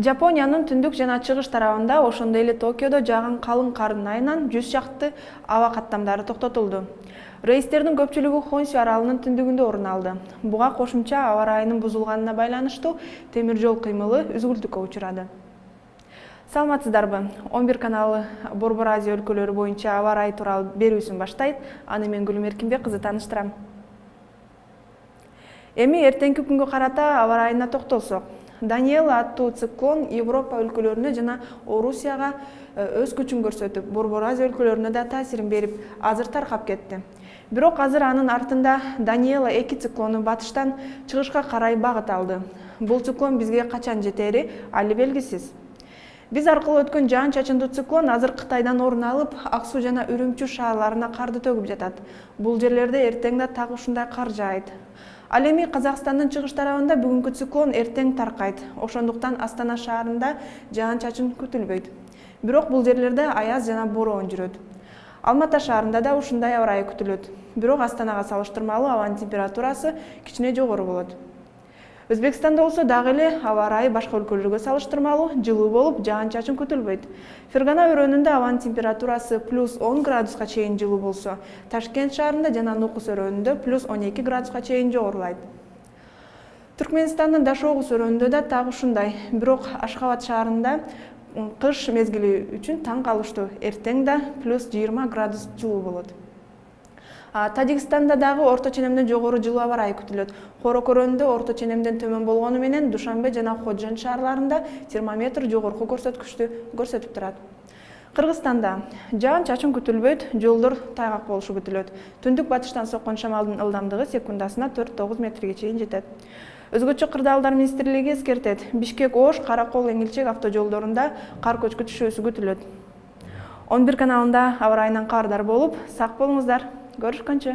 Жапониянын түндүк жана чыгыш тарабында, ошондой эле Токиодо жааган калың кардын айынан 100 чакты аба каттамдары токтотулду. Рейстердин көпчүлүгү Хонсю аралынын түндүгүндө орун алды. Буга кошумча аба ырайынын бузулганына байланыштуу темир жол кыймылы үзгүлтүккө учурады. Саламатсыздарбы? 11 каналы Борбор Азия өлкөлөрү боюнча аба ырайы тууралуу берүүсүн баштайт. Аны мен Гүлүм Эркинбек кызы тааныштырам. Эми эртеңки күнгө карата аба ырайына токтолсок. Даниэла аттуу циклон Европа өлкөлөрүнө жана Орусияга өз күчүн көрсөтүп, Борбор Азия өлкөлөрүнө да таасирин берип, азыр таркап кетти. Бирок азыр анын артында Даниэла 2 циклону батыштан чыгышка карай багыт алды. Бул циклон бизге качан жетери али белгисиз. Биз аркылуу өткөн жаан-чачындуу циклон азыр Кытайдан орун алып, Ак Суу жана Үрүмчү шаарларына карды төгүп жатат. Бул жерлерде эртең да так ушундай кар жаайт. Ал эми Казакстандын чыгыш тарабында бүгүнкү циклон эртең таркайт. Ошондуктан Астана шаарында жаан-чачын күтүлбөйт. Бирок бул жерлерде аяз жана бороон жүрөт. Алматы шаарында да ушундай аба ырайы күтүлөт. Бирок Астанага салыштырмалуу абанын температурасы кичине жогору болот. Өзбекстанда болсо дагы эле аба ырайы башка өлкөлөргө салыштырмалуу жылуу болуп, жаан-чачын күтүлбөйт. Фергана өрөөнүндө абанын температурасы +10 градуска чейин жылуу болсо, Ташкент шаарында жана Нукус өрөөнүндө +12 градуска чейин жогорулайт. Түркмөнстандын Дашогуз өрөөнүндө да так ушундай. Бирок Ашхабад шаарында кыш мезгили үчүн таң калыштуу. Эртең да +20 градус жылуу болот. Тажикстанда дагы орто ченемден жогору жылуу аба ырайы күтүлөт. Хорок өрөөнүндө орто ченемден төмөн болгону менен Душанбе жана Ходжент шаарларында термометр жогорку көрсөткүчтү көрсөтүп турат. Кыргызстанда жаан-чачын күтүлбөйт, жолдор тайгак болушу күтүлөт. Түндүк батыштан соккон шамалдын ылдамдыгы секундасына 4-9 метрге чейин жетет. Өзгөчө кырдаалдар министрлиги эскертет. Бишкек-Ош, Каракол, Эңилчек автожолдорунда кар көчкү түшүүсү күтүлөт. 11 каналында аба ырайынан кабардар болуп, сак болуңуздар. Görüşкөнчө.